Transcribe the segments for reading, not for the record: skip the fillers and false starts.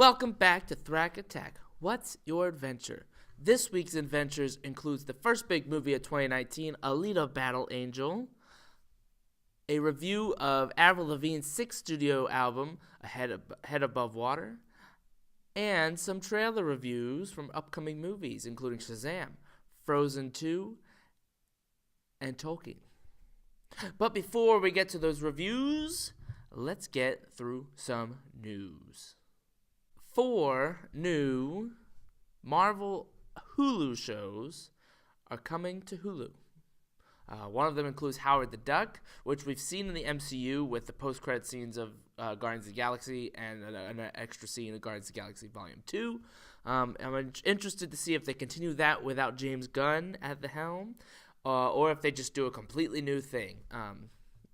Welcome back to Thrak Attack. What's your adventure? This week's adventures includes the first big movie of 2019, Alita Battle Angel, a review of Avril Lavigne's sixth studio album, Head Above Water, and some trailer reviews from upcoming movies, including Shazam, Frozen 2, and Tolkien. But before we get to those reviews, let's get through some news. 4 new Marvel Hulu shows are coming to Hulu. One of them includes Howard the Duck, which we've seen in the MCU with the post-credit scenes of Guardians of the Galaxy and an extra scene of Guardians of the Galaxy Volume 2. I'm interested to see if they continue that without James Gunn at the helm, or if they just do a completely new thing.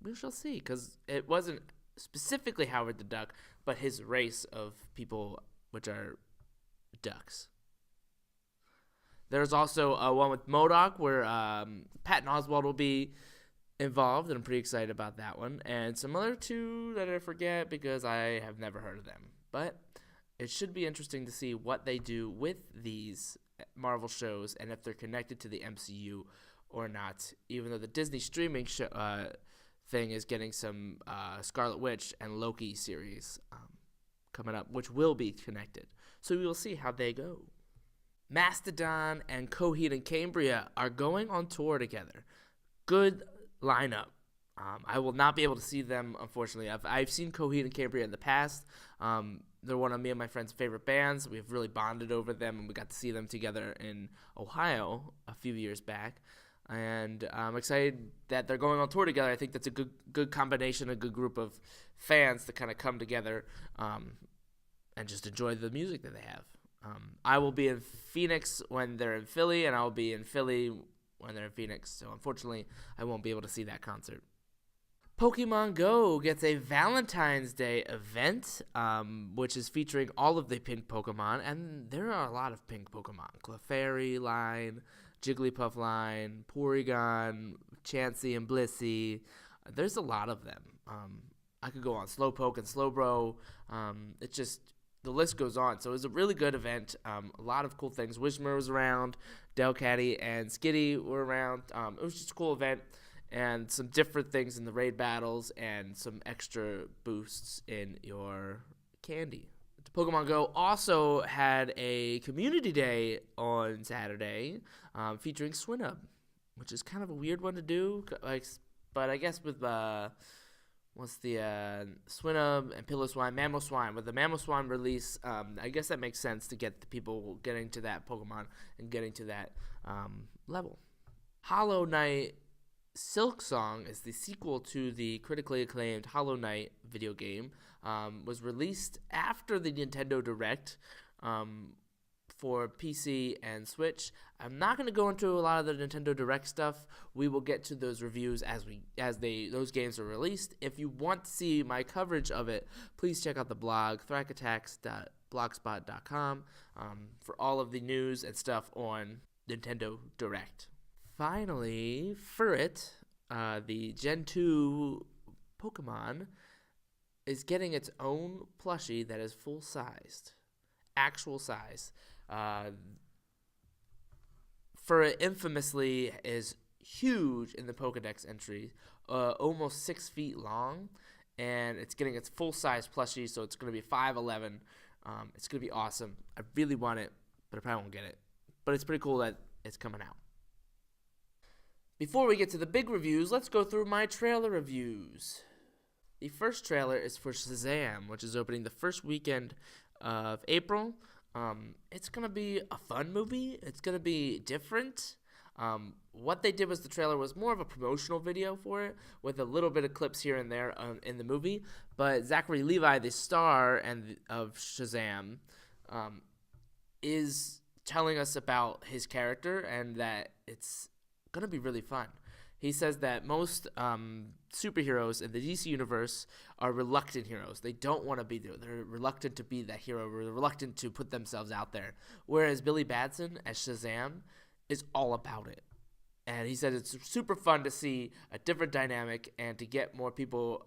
We shall see, because it wasn't specifically Howard the Duck, but his race of people, which are ducks. There's also one with MODOK where Patton Oswalt will be involved, and I'm pretty excited about that one. And some other two that I forget because I have never heard of them. But it should be interesting to see what they do with these Marvel shows and if they're connected to the MCU or not, even though the Disney streaming thing is getting some Scarlet Witch and Loki series coming up, which will be connected. So we will see how they go. Mastodon and Coheed and Cambria are going on tour together. Good lineup. I will not be able to see them, unfortunately. I've seen Coheed and Cambria in the past. They're one of me and my friend's favorite bands. We've really bonded over them, and we got to see them together in Ohio a few years back. And I'm excited that they're going on tour together. I think that's a good combination, a good group of fans to kind of come together and just enjoy the music that they have. I will be in Phoenix when they're in Philly, and I'll be in Philly when they're in Phoenix. So unfortunately, I won't be able to see that concert. Pokemon Go gets a Valentine's Day event, which is featuring all of the pink Pokemon, and there are a lot of pink Pokemon. Clefairy line, Jigglypuff line, Porygon, Chansey, and Blissey. There's a lot of them. I could go on Slowpoke and Slowbro. It's just, the list goes on. So it was a really good event. A lot of cool things. Wishmer was around. Delcatty and Skitty were around. It was just a cool event. And some different things in the raid battles and some extra boosts in your candy. Pokemon Go also had a community day on Saturday featuring Swinub, which is kind of a weird one to do. But I guess with Swinub and Piloswine, Mamoswine. With the Mamoswine release, I guess that makes sense to get the people getting to that Pokemon and getting to that level. Hollow Knight Silksong is the sequel to the critically acclaimed Hollow Knight video game. Was released after the Nintendo Direct for PC and Switch. I'm not going to go into a lot of the Nintendo Direct stuff. We will get to those reviews as those games are released. If you want to see my coverage of it, please check out the blog thrackatacks.blogspot.com for all of the news and stuff on Nintendo Direct. Finally, Furret, the Gen 2 Pokemon, is getting its own plushie that is full-sized, actual size. Furret infamously is huge in the Pokedex entry, almost 6 feet long, and it's getting its full-size plushie, so it's going to be 5'11". It's going to be awesome. I really want it, but I probably won't get it. But it's pretty cool that it's coming out. Before we get to the big reviews, let's go through my trailer reviews. The first trailer is for Shazam, which is opening the first weekend of April. It's going to be a fun movie. It's going to be different. What they did was the trailer was more of a promotional video for it with a little bit of clips here and there in the movie. But Zachary Levi, the star of Shazam, is telling us about his character and that it's going to be really fun. He says that most superheroes in the DC universe are reluctant heroes. They don't want to be there. They're reluctant to be that hero. They're reluctant to put themselves out there. Whereas Billy Batson as Shazam is all about it. And he said it's super fun to see a different dynamic and to get more people,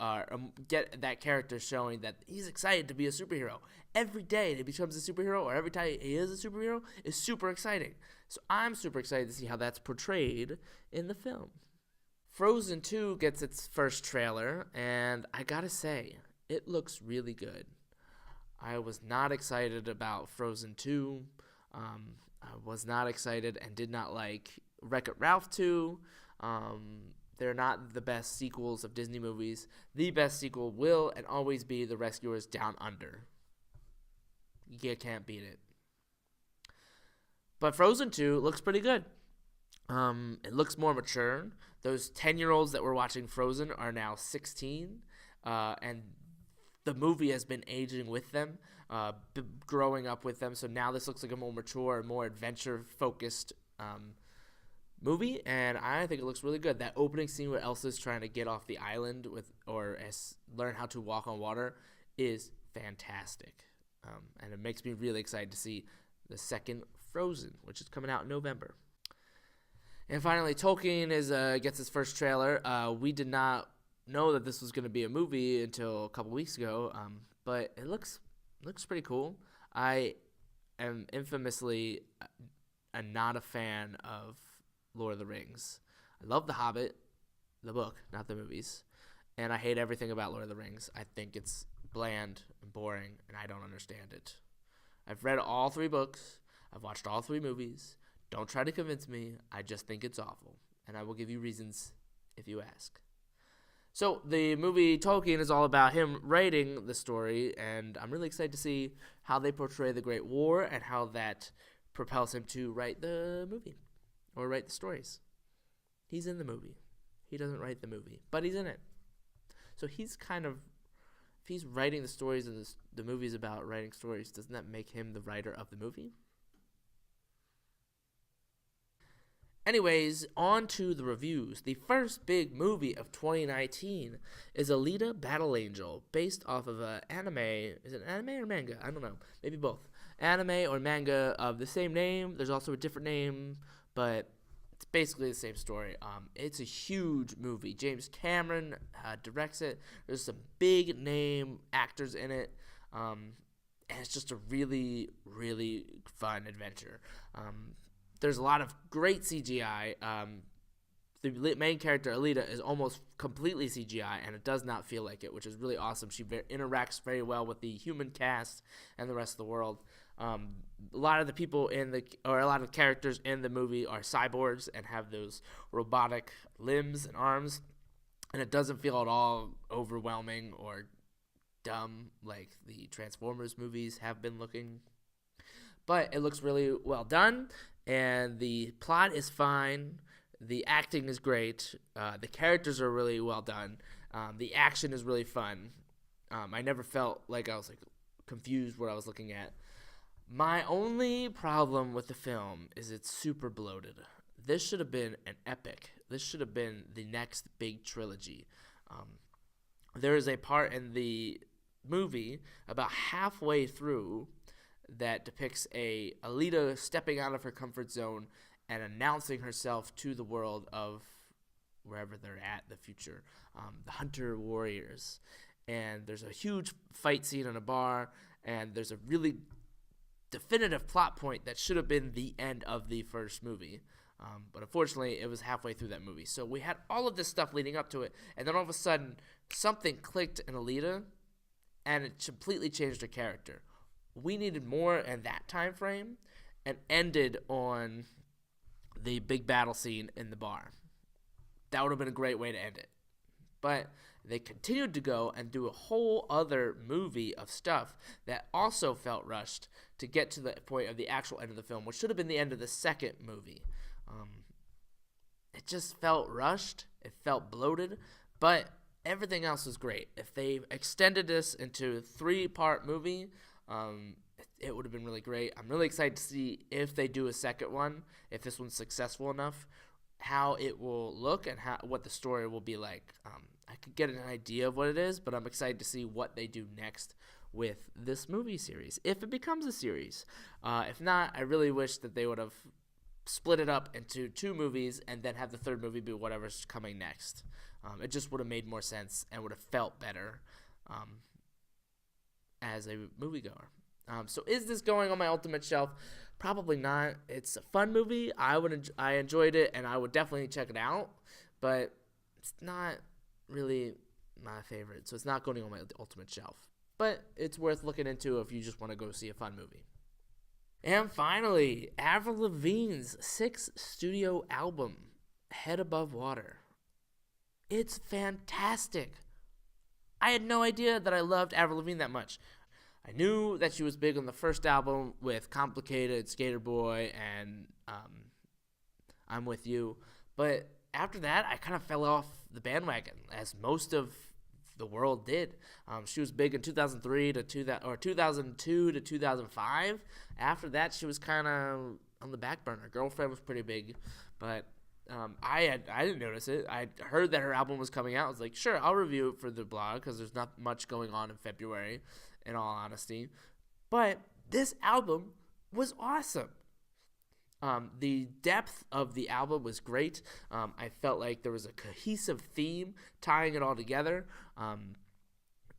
get that character showing that he's excited to be a superhero. Every day that he becomes a superhero, or every time he is a superhero, is super exciting. So I'm super excited to see how that's portrayed in the film. Frozen 2 gets its first trailer, and I gotta say, it looks really good. I was not excited about Frozen 2. I was not excited and did not like Wreck-It Ralph 2. They're not the best sequels of Disney movies. The best sequel will and always be The Rescuers Down Under. You can't beat it. But Frozen 2 looks pretty good. It looks more mature. Those 10-year-olds that were watching Frozen are now 16. And the movie has been aging with them, growing up with them. So now this looks like a more mature and more adventure-focused movie, and I think it looks really good. That opening scene where Elsa's trying to get off the island learn how to walk on water is fantastic, and it makes me really excited to see the second Frozen, which is coming out in November. And finally, Tolkien gets his first trailer. We did not know that this was going to be a movie until a couple weeks ago, but it looks pretty cool. I am infamously not a fan of Lord of the Rings. I love The Hobbit, the book, not the movies, and I hate everything about Lord of the Rings. I think it's bland and boring, and I don't understand it. I've read all 3 books. I've watched all 3 movies. Don't try to convince me. I just think it's awful, and I will give you reasons if you ask. So the movie Tolkien is all about him writing the story, and I'm really excited to see how they portray the Great War and how that propels him to write the movie or write the stories. He's in the movie. He doesn't write the movie, but he's in it. So he's kind of, if he's writing the stories and the movie's about writing stories, doesn't that make him the writer of the movie? Anyways, on to the reviews. The first big movie of 2019 is Alita Battle Angel, based off of an anime. Is it anime or manga? I don't know. Maybe both. Anime or manga of the same name. There's also a different name, but it's basically the same story. It's a huge movie. James Cameron directs it. There's some big name actors in it. And it's just a really, really fun adventure. There's a lot of great CGI. The main character, Alita, is almost completely CGI, and it does not feel like it, which is really awesome. She interacts very well with the human cast and the rest of the world. A lot of the people a lot of characters in the movie are cyborgs and have those robotic limbs and arms, and it doesn't feel at all overwhelming or dumb like the Transformers movies have been looking. But it looks really well done, and the plot is fine. The acting is great. The characters are really well done. The action is really fun. I never felt like I was confused what I was looking at. My only problem with the film is it's super bloated. This should have been an epic. This should have been the next big trilogy. There is a part in the movie about halfway through that depicts Alita stepping out of her comfort zone and announcing herself to the world of wherever they're at, the future, the Hunter Warriors. And there's a huge fight scene in a bar, and there's a really definitive plot point that should have been the end of the first movie. But unfortunately, it was halfway through that movie. So we had all of this stuff leading up to it, and then all of a sudden, something clicked in Alita, and it completely changed her character. We needed more in that time frame, and ended on the big battle scene in the bar. That would have been a great way to end it. But they continued to go and do a whole other movie of stuff that also felt rushed to get to the point of the actual end of the film, which should have been the end of the second movie. It just felt rushed. It felt bloated, but everything else was great. If they extended this into a 3-part movie, it would have been really great. I'm really excited to see if they do a second one, if this one's successful enough, how it will look and what the story will be like. I could get an idea of what it is, but I'm excited to see what they do next with this movie series, if it becomes a series. If not, I really wish that they would have split it up into 2 movies and then have the third movie be whatever's coming next. It just would have made more sense and would have felt better as a moviegoer. So is this going on my ultimate shelf? Probably not. It's a fun movie. I enjoyed it, and I would definitely check it out, but it's not really my favorite, so it's not going on my ultimate shelf. But it's worth looking into if you just want to go see a fun movie. And finally, Avril Lavigne's 6th studio album, Head Above Water. It's fantastic. I had no idea that I loved Avril Lavigne that much. I knew that she was big on the first album with Complicated, Skater Boy, and I'm With You. But after that, I kind of fell off the bandwagon, as most of the world did. She was big in 2002 to 2005. After that, she was kind of on the back burner. Girlfriend was pretty big, but I didn't notice it. I heard that her album was coming out. I was like, sure, I'll review it for the blog because there's not much going on in February, in all honesty. But this album was awesome. The depth of the album was great. I felt like there was a cohesive theme tying it all together.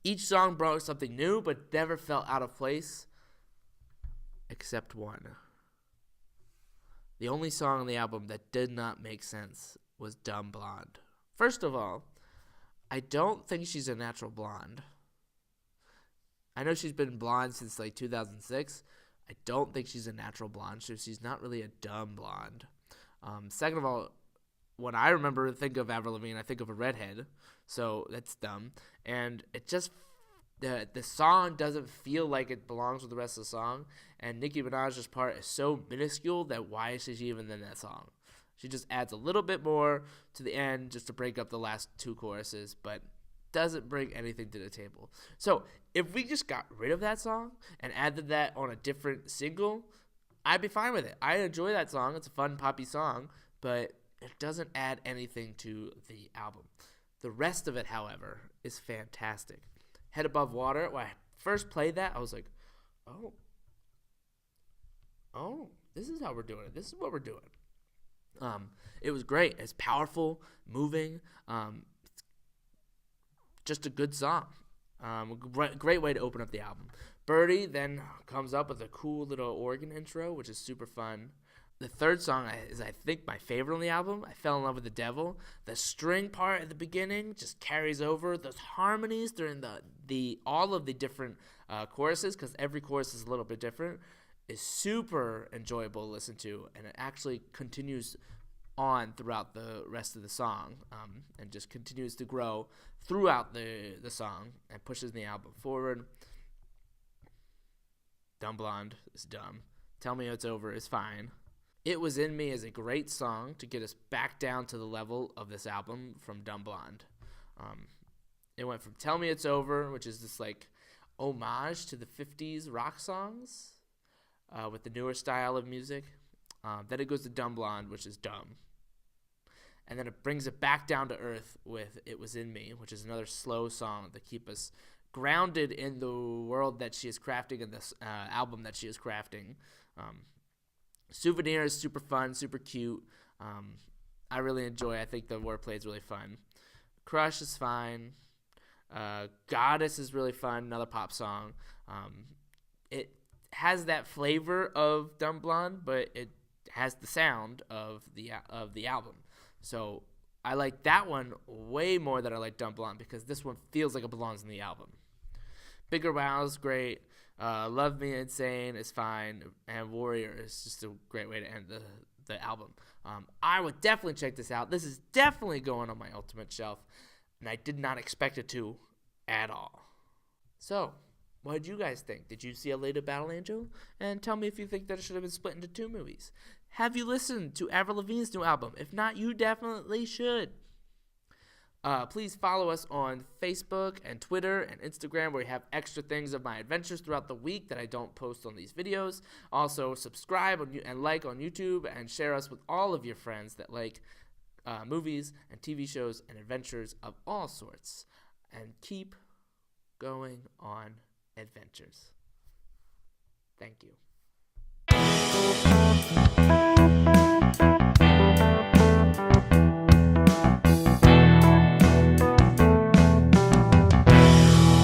Each song brought something new, but never felt out of place, except one. The only song on the album that did not make sense was Dumb Blonde. First of all, I don't think she's a natural blonde. I know she's been blonde since like 2006. I don't think she's a natural blonde, so she's not really a dumb blonde. Second of all, when I remember think of Avril Lavigne, I think of a redhead, so that's dumb. And it just, the song doesn't feel like it belongs with the rest of the song, and Nicki Minaj's part is so minuscule that why is she even in that song? She just adds a little bit more to the end just to break up the last 2 choruses, but doesn't bring anything to the table. So if we just got rid of that song and added that on a different single, I'd be fine with it. I enjoy that song. It's a fun poppy song, but it doesn't add anything to the album. The rest of it, however, is fantastic. Head Above Water, when I first played that, I was like, oh, this is how we're doing it. This is what we're doing. It was great. It's powerful, moving, just a good song. Great way to open up the album. Birdie then comes up with a cool little organ intro, which is super fun. The third song is, I think, my favorite on the album. I Fell in Love with the Devil. The string part at the beginning just carries over. Those harmonies during all of the different choruses, because every chorus is a little bit different, is super enjoyable to listen to, and it actually continues on throughout the rest of the song, and just continues to grow throughout the song and pushes the album forward. Dumb Blonde is dumb. Tell Me It's Over is fine. It Was In Me is a great song to get us back down to the level of this album from Dumb Blonde. It went from Tell Me It's Over, which is this like homage to the 50s rock songs with the newer style of music. Then it goes to Dumb Blonde, which is dumb. And then it brings it back down to earth with It Was In Me, which is another slow song to keep us grounded in the world that she is crafting, in this album that she is crafting. Souvenir is super fun, super cute. I really enjoy it. I think the wordplay is really fun. Crush is fine. Goddess is really fun, another pop song. It has that flavor of Dumb Blonde, but it has the sound of the album. So I like that one way more than I like Dumb Blonde, because this one feels like it belongs in the album. Bigger Wow is great. Love Me Insane is fine. And Warrior is just a great way to end the album. I would definitely check this out. This is definitely going on my ultimate shelf, and I did not expect it to at all. So, what did you guys think? Did you see Alita Battle Angel? And tell me if you think that it should have been split into 2 movies. Have you listened to Avril Lavigne's new album? If not, you definitely should. Please follow us on Facebook and Twitter and Instagram, where we have extra things of my adventures throughout the week that I don't post on these videos. Also, subscribe and like on YouTube, and share us with all of your friends that like movies and TV shows and adventures of all sorts. And keep going on adventures. Thank you. Bye.